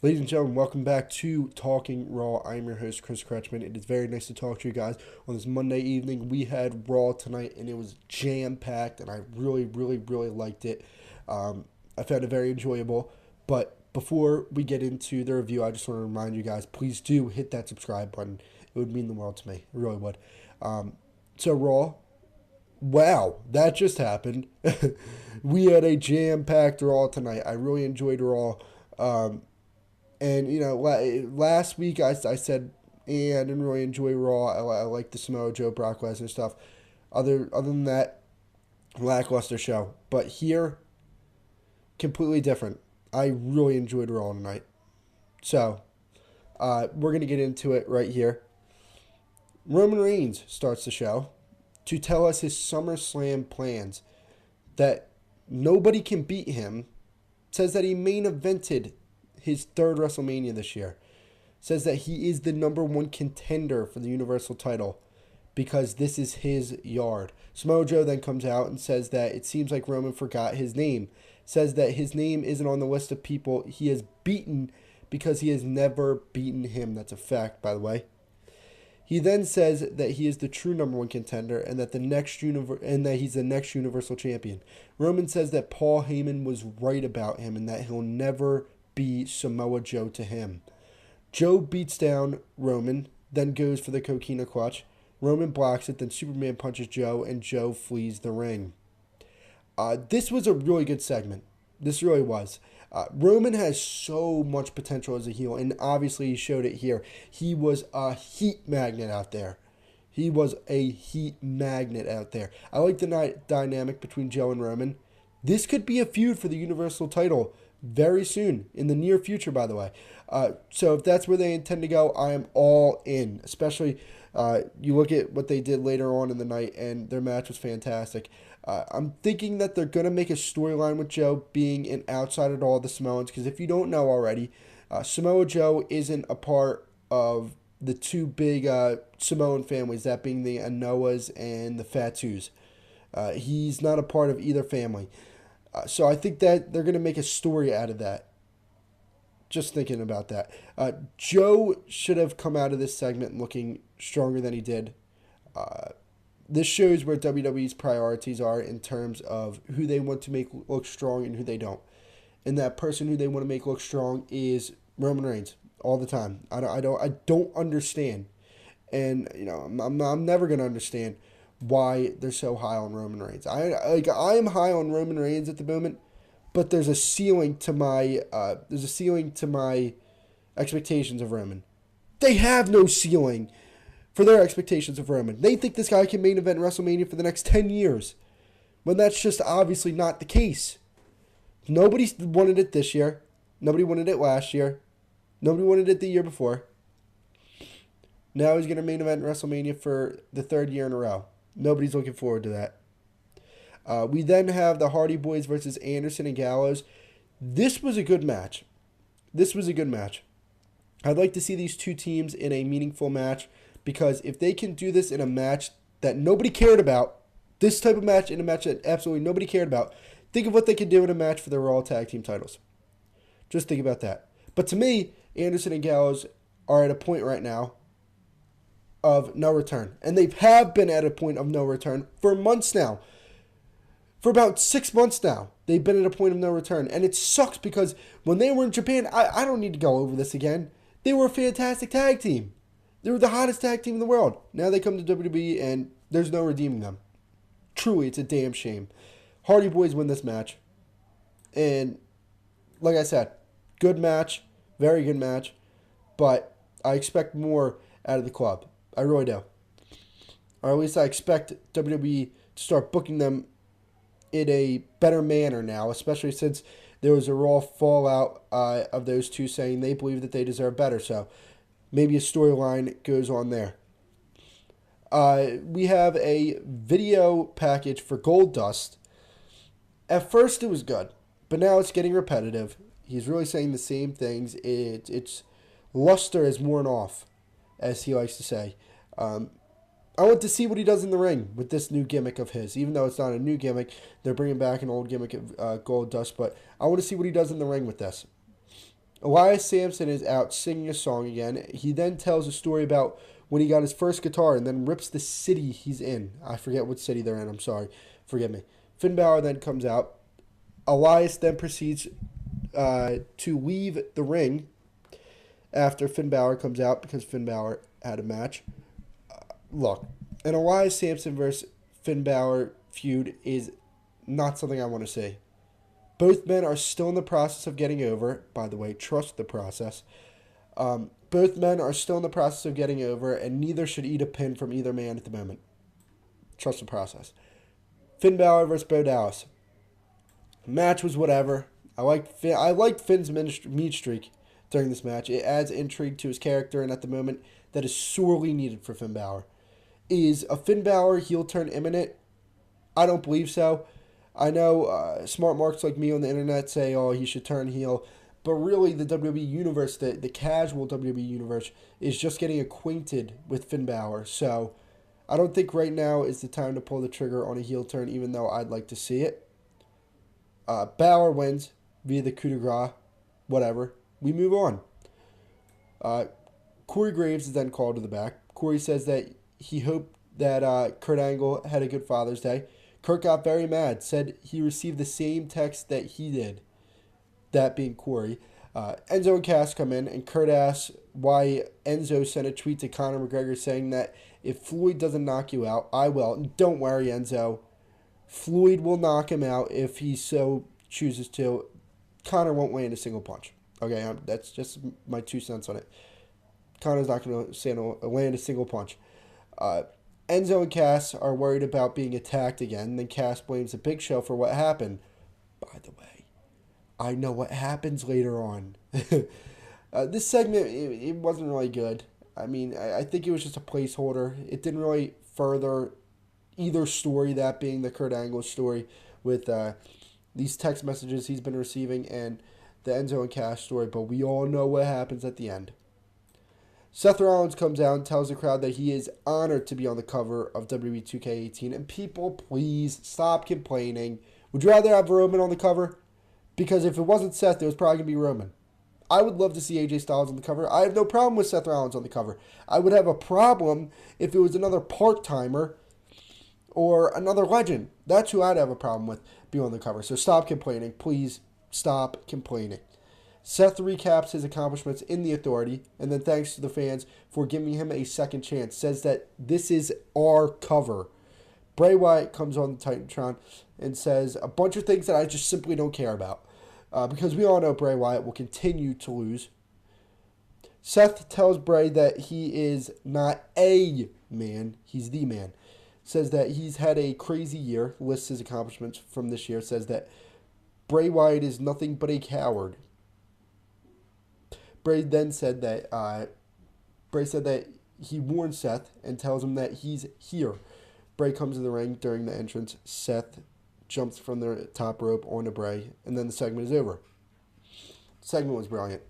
Ladies and gentlemen, welcome back to Talking Raw. I'm your host, Kris. It is very nice to talk to you guys on this Monday evening. We had Raw tonight, and it was jam-packed, and I really liked it. I found it very enjoyable. But before we get into the review, I just want to remind you guys, please do hit that subscribe button. It would mean the world to me. It really would. So Raw, wow, that just happened. We had a jam-packed Raw tonight. I really enjoyed Raw. And, you know, last week I said, I didn't really enjoy Raw. I like the Samoa Joe, Brock Lesnar stuff. Other than that, lackluster show. But here, completely different. I really enjoyed Raw tonight. So, we're going to get into it right here. Roman Reigns starts the show to tell us his SummerSlam plans. That nobody can beat him. Says that he main evented his third WrestleMania this year. Says that he is the number one contender for the Universal title because this is his yard. Samoa Joe then comes out and says that it seems like Roman forgot his name. Says that his name isn't on the list of people he has beaten because he has never beaten him. That's a fact, by the way. He then says that he is the true number one contender and that he's the next Universal Champion. Roman says that Paul Heyman was right about him and that he'll never be Samoa Joe to him. Joe beats down Roman, then goes for the coquina clutch. Roman blocks it, then Superman punches Joe, and Joe flees the ring. This was a really good segment. This really was. Roman has so much potential as a heel, and obviously he showed it here. He was a heat magnet out there. He was a heat magnet out there. I like the dynamic between Joe and Roman. This could be a feud for the Universal title very soon, in the near future, by the way. So if that's where they intend to go, I am all in. Especially, you look at what they did later on in the night, and their match was fantastic. I'm thinking that they're going to make a storyline with Joe being an outsider to all the Samoans, because if you don't know already, Samoa Joe isn't a part of the two big Samoan families, that being the Anoas and the Fatus. He's not a part of either family. So I think that they're going to make a story out of that. Just thinking about that. Joe should have come out of this segment looking stronger than he did. This shows where WWE's priorities are in terms of who they want to make look strong and who they don't. And that person who they want to make look strong is Roman Reigns all the time. I don't understand. And you know, I'm never going to understand why they're so high on Roman Reigns. I am high on Roman Reigns at the moment, but there's a ceiling to my expectations of Roman. They have no ceiling for their expectations of Roman. They think this guy can main event WrestleMania for the next 10 years, when that's just obviously not the case. Nobody wanted it this year. Nobody wanted it last year. Nobody wanted it the year before. Now he's going to main event WrestleMania for the third year in a row. Nobody's looking forward to that. We then have the Hardy Boys versus Anderson and Gallows. This was a good match. I'd like to see these two teams in a meaningful match, because if they can do this in a match that nobody cared about, this type of match in a match that absolutely nobody cared about, think of what they could do in a match for the Raw Tag Team titles. Just think about that. But to me, Anderson and Gallows are at a point right now of no return. And they have been at a point of no return for months now. For about 6 months now, they've been at a point of no return. And it sucks because when they were in Japan, I don't need to go over this again. They were a fantastic tag team. They were the hottest tag team in the world. Now they come to WWE and there's no redeeming them. Truly, it's a damn shame. Hardy Boys win this match. And like I said, good match. Very good match. But I expect more out of the club. I really do. Or at least I expect WWE to start booking them in a better manner now, especially since there was a Raw fallout of those two saying they believe that they deserve better. So maybe a storyline goes on there. We have a video package for Goldust. At first it was good, but now it's getting repetitive. He's really saying the same things. It's luster is worn off, as he likes to say. I want to see what he does in the ring with this new gimmick of his. Even though it's not a new gimmick, they're bringing back an old gimmick of Goldust. But I want to see what he does in the ring with this. Elias Sampson is out singing a song again. He then tells a story about when he got his first guitar and then rips the city he's in. I forget what city they're in. I'm sorry. Forgive me. Finn Balor then comes out. Elias then proceeds to leave the ring after Finn Balor comes out because Finn Balor had a match. Look, an Elias Sampson versus Finn Balor feud is not something I want to see. Both men are still in the process of getting over. By the way, trust the process. Both men are still in the process of getting over, and neither should eat a pin from either man at the moment. Trust the process. Finn Balor versus Bo Dallas. Match was whatever. I liked Finn's meat streak during this match. It adds intrigue to his character, and at the moment, that is sorely needed for Finn Balor. Is a Finn Balor heel turn imminent? I don't believe so. I know smart marks like me on the internet say, oh, he should turn heel. But really, the WWE Universe, the casual WWE Universe, is just getting acquainted with Finn Balor. So I don't think right now is the time to pull the trigger on a heel turn, even though I'd like to see it. Balor wins via the coup de grace. Whatever. We move on. Corey Graves is then called to the back. Corey says that he hoped that Kurt Angle had a good Father's Day. Kurt got very mad, said he received the same text that he did, that being Corey. Enzo and Cass come in, and Kurt asks why Enzo sent a tweet to Conor McGregor saying that if Floyd doesn't knock you out, I will. And don't worry, Enzo. Floyd will knock him out if he so chooses to. Conor won't land a single punch. Okay, that's just my 2 cents on it. Conor's not going to land a single punch. Enzo and Cass are worried about being attacked again. Then Cass blames the Big Show for what happened. By the way, I know what happens later on. This segment, it wasn't really good. I mean, I think it was just a placeholder. It didn't really further either story, that being the Kurt Angle story with these text messages he's been receiving and the Enzo and Cass story. But we all know what happens at the end. Seth Rollins comes out and tells the crowd that he is honored to be on the cover of WWE 2K18. And people, please stop complaining. Would you rather have Roman on the cover? Because if it wasn't Seth, it was probably going to be Roman. I would love to see AJ Styles on the cover. I have no problem with Seth Rollins on the cover. I would have a problem if it was another part-timer or another legend. That's who I'd have a problem with being on the cover. So stop complaining. Please stop complaining. Seth recaps his accomplishments in the Authority and then thanks to the fans for giving him a second chance. Says that this is our cover. Bray Wyatt comes on the Titantron and says a bunch of things that I just simply don't care about. Because we all know Bray Wyatt will continue to lose. Seth tells Bray that he is not a man, he's the man. Says that he's had a crazy year, lists his accomplishments from this year, says that Bray Wyatt is nothing but a coward. Bray then said that he warned Seth and tells him that he's here. Bray comes in the ring during the entrance. Seth jumps from the top rope onto Bray, and then the segment is over. The segment was brilliant.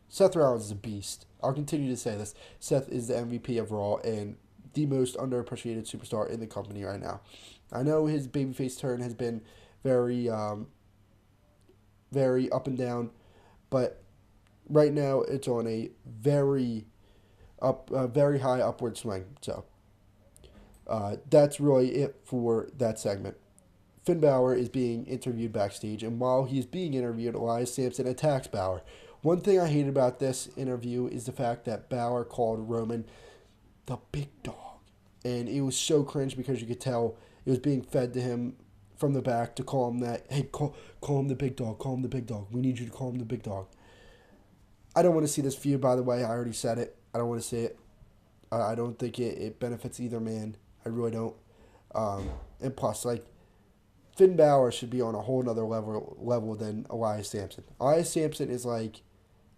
Seth Rollins is a beast. I'll continue to say this. Seth is the MVP of Raw and the most underappreciated superstar in the company right now. I know his babyface turn has been very, very up and down, but right now it's on a very high upward swing. So that's really it for that segment. Finn Balor is being interviewed backstage, and while he's being interviewed, Elias Sampson attacks Balor. One thing I hate about this interview is the fact that Balor called Roman the big dog. And it was so cringe because you could tell it was being fed to him from the back to call him that. Hey, call him the big dog. Call him the big dog. We need you to call him the big dog. I don't want to see this feud, by the way. I already said it. I don't want to see it. I don't think it benefits either man. I really don't. And plus, Finn Balor should be on a whole nother level than Elias Sampson. Elias Sampson is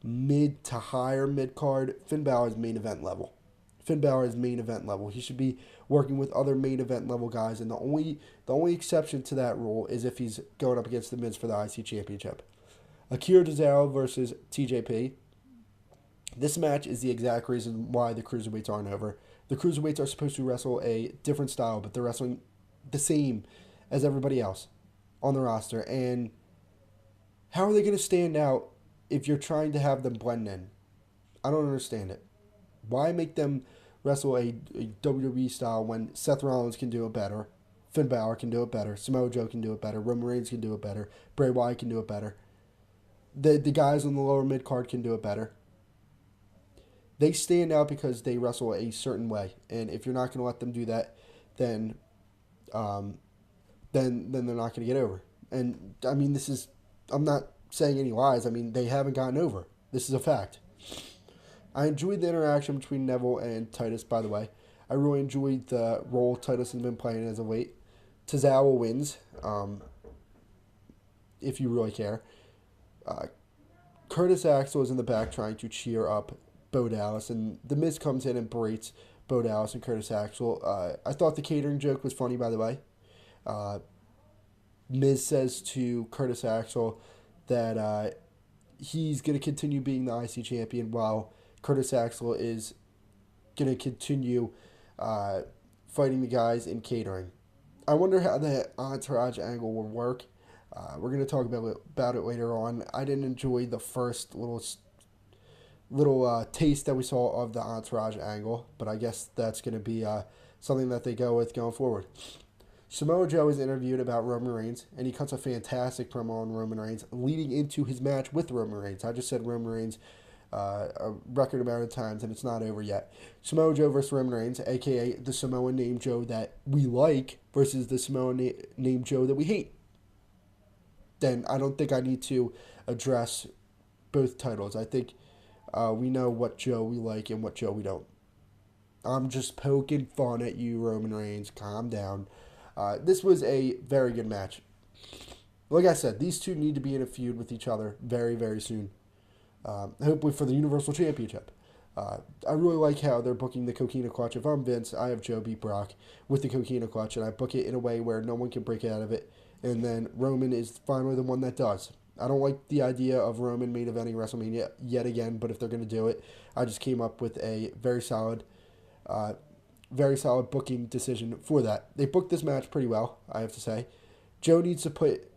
mid to higher mid-card. Finn Balor is main event level. He should be working with other main event level guys, and the only exception to that rule is if he's going up against the Miz for the IC Championship. Akira Tozawa versus TJP. This match is the exact reason why the Cruiserweights aren't over. The Cruiserweights are supposed to wrestle a different style, but they're wrestling the same as everybody else on the roster. And how are they going to stand out if you're trying to have them blend in. I don't understand it. Why make them wrestle a WWE style when Seth Rollins can do it better, Finn Balor can do it better, Samoa Joe can do it better, Roman Reigns can do it better, Bray Wyatt can do it better. The guys on the lower mid card can do it better. They stand out because they wrestle a certain way, and if you're not going to let them do that, then um, then they're not going to get over. And I mean, I'm not saying any lies. I mean, they haven't gotten over. This is a fact. I enjoyed the interaction between Neville and Titus, by the way. I really enjoyed the role Titus has been playing as of late. Tozawa wins, if you really care. Curtis Axel is in the back trying to cheer up Bo Dallas, and The Miz comes in and berates Bo Dallas and Curtis Axel. I thought the catering joke was funny, by the way. Miz says to Curtis Axel that he's going to continue being the IC champion while Curtis Axel is going to continue fighting the guys in catering. I wonder how the entourage angle will work. We're going to talk about it later on. I didn't enjoy the first little taste that we saw of the entourage angle, but I guess that's going to be something that they go with going forward. Samoa Joe is interviewed about Roman Reigns, and he cuts a fantastic promo on Roman Reigns leading into his match with Roman Reigns. I just said Roman Reigns a record amount of times, and it's not over yet. Samoa Joe versus Roman Reigns, a.k.a. the Samoan named Joe that we like versus the Samoan named Joe that we hate. Then I don't think I need to address both titles. I think we know what Joe we like and what Joe we don't. I'm just poking fun at you, Roman Reigns. Calm down. This was a very good match. Like I said, these two need to be in a feud with each other very, very soon. Hopefully for the Universal Championship. I really like how they're booking the Coquina Clutch. If I'm Vince, I have Joe beat Brock with the Coquina Clutch, and I book it in a way where no one can break out of it. And then Roman is finally the one that does. I don't like the idea of Roman main eventing WrestleMania yet again, but if they're going to do it, I just came up with a very solid booking decision for that. They booked this match pretty well, I have to say. Joe needs to put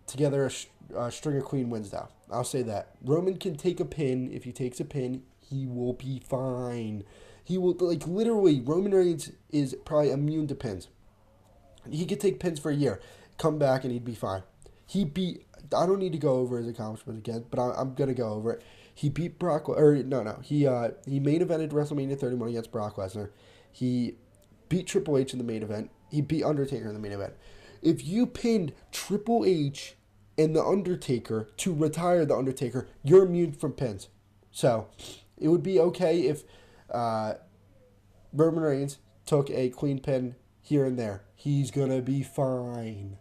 together a string of clean wins now. I'll say that. Roman can take a pin. If he takes a pin, he will be fine. He will, like, literally, Roman Reigns is probably immune to pins. He could take pins for a year, come back, and he'd be fine. I don't need to go over his accomplishment again, but I'm going to go over it. He beat Brock, he main evented WrestleMania 31 against Brock Lesnar. He beat Triple H in the main event. He beat Undertaker in the main event. If you pinned Triple H and The Undertaker to retire The Undertaker, you're immune from pins. So, it would be okay if Roman Reigns took a clean pin here and there. He's going to be fine.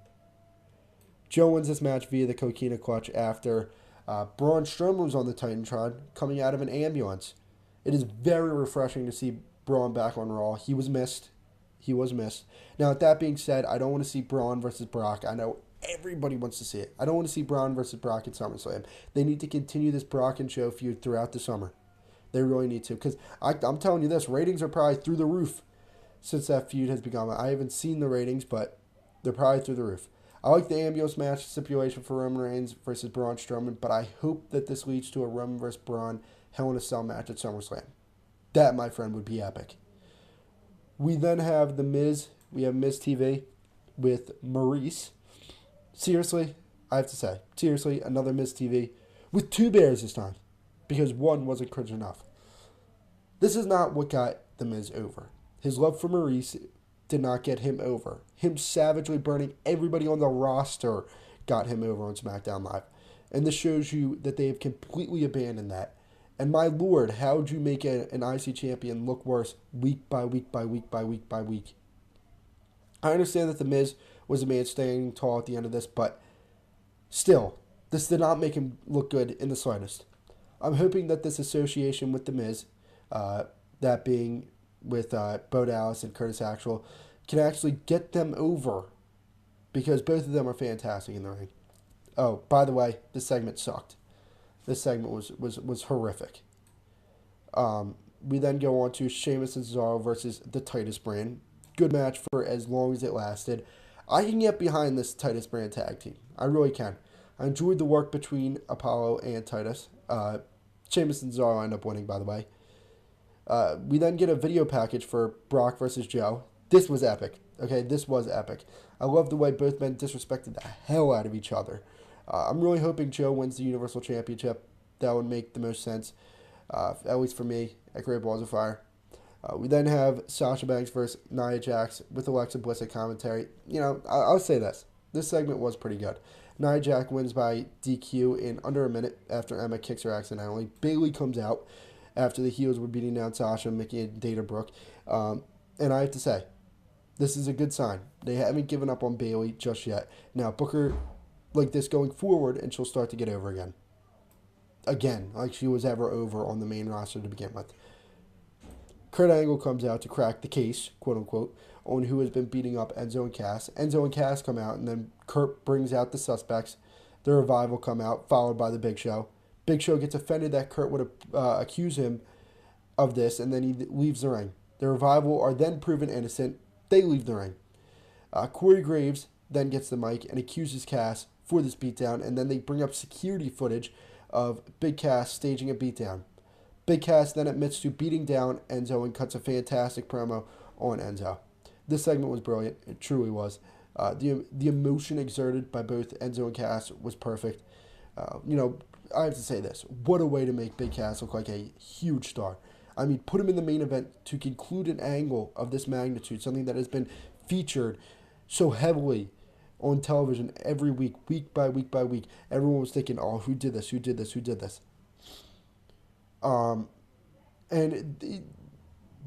Joe wins this match via the Coquina Clutch after Braun Strowman was on the Titantron coming out of an ambulance. It is very refreshing to see Braun back on Raw. He was missed. Now, with that being said, I don't want to see Braun versus Brock. I know everybody wants to see it. I don't want to see Braun versus Brock at SummerSlam. They need to continue this Brock and Joe feud throughout the summer. They really need to. Because I'm telling you this, ratings are probably through the roof since that feud has begun. I haven't seen the ratings, but they're probably through the roof. I like the ambulance match stipulation for Roman Reigns versus Braun Strowman, but I hope that this leads to a Roman versus Braun Hell in a Cell match at SummerSlam. That, my friend, would be epic. We then have The Miz. We have Miz TV with Maurice. Seriously, I have to say, another Miz TV with two bears this time, because one wasn't cringe enough. This is not what got The Miz over. His love for Maurice did not get him over. Him savagely burning everybody on the roster got him over on SmackDown Live. And this shows you that they have completely abandoned that. And my lord, how would you make an IC champion look worse week by week by week by week by week? I understand that The Miz was a man standing tall at the end of this, but still, this did not make him look good in the slightest. I'm hoping that this association with The Miz, that being with Bo Dallas and Curtis Axel, can actually get them over, because both of them are fantastic in the ring. Oh, by the way, this segment sucked. This segment was horrific. We then go on to Sheamus and Cesaro versus the Titus brand. Good match for as long as it lasted. I can get behind this Titus brand tag team. I really can. I enjoyed the work between Apollo and Titus. Sheamus and Cesaro end up winning, by the way. We then get a video package for Brock versus Joe. This was epic. Okay, this was epic. I love the way both men disrespected the hell out of each other. I'm really hoping Joe wins the Universal Championship. That would make the most sense, at least for me, at Great Balls of Fire. We then have Sasha Banks versus Nia Jax with Alexa Bliss at commentary. You know, I'll say this. This segment was pretty good. Nia Jax wins by DQ in under a minute after Emma kicks her accidentally. Bayley comes out after the heels were beating down Sasha, Mickey, and Dana Brooke. And I have to say, this is a good sign. They haven't given up on Bayley just yet. Now, book her like this going forward, and she'll start to get over again. Again, like she was ever over on the main roster to begin with. Kurt Angle comes out to crack the case, quote unquote, on who has been beating up Enzo and Cass. Enzo and Cass come out, and then Kurt brings out the suspects. The Revival come out, followed by the Big Show. Big Show gets offended that Kurt would accuse him of this, and then he leaves the ring. The Revival are then proven innocent. They leave the ring. Corey Graves then gets the mic and accuses Cass for this beatdown, and then they bring up security footage of Big Cass staging a beatdown. Big Cass then admits to beating down Enzo and cuts a fantastic promo on Enzo. This segment was brilliant. It truly was. The emotion exerted by both Enzo and Cass was perfect. I have to say this. What a way to make Big Cass look like a huge star. I mean, put him in the main event to conclude an angle of this magnitude, something that has been featured so heavily on television every week by week by week. Everyone was thinking, oh, who did this, who did this, who did this? And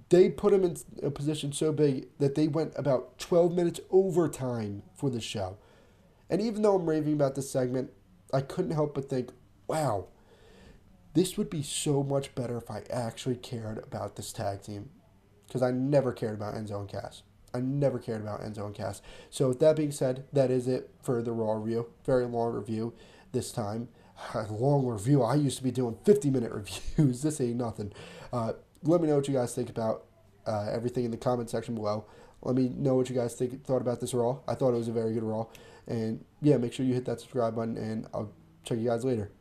they put him in a position so big that they went about 12 minutes overtime for the show. And even though I'm raving about this segment, I couldn't help but think, wow, this would be so much better if I actually cared about this tag team. Because I never cared about Enzo and Cass. I never cared about Enzo and Cass. So with that being said, that is it for the Raw review. Very long review this time. A long review. I used to be doing 50-minute reviews. This ain't nothing. Let me know what you guys think about everything in the comment section below. Let me know what you guys thought about this Raw. I thought it was a very good Raw. And yeah, make sure you hit that subscribe button, and I'll check you guys later.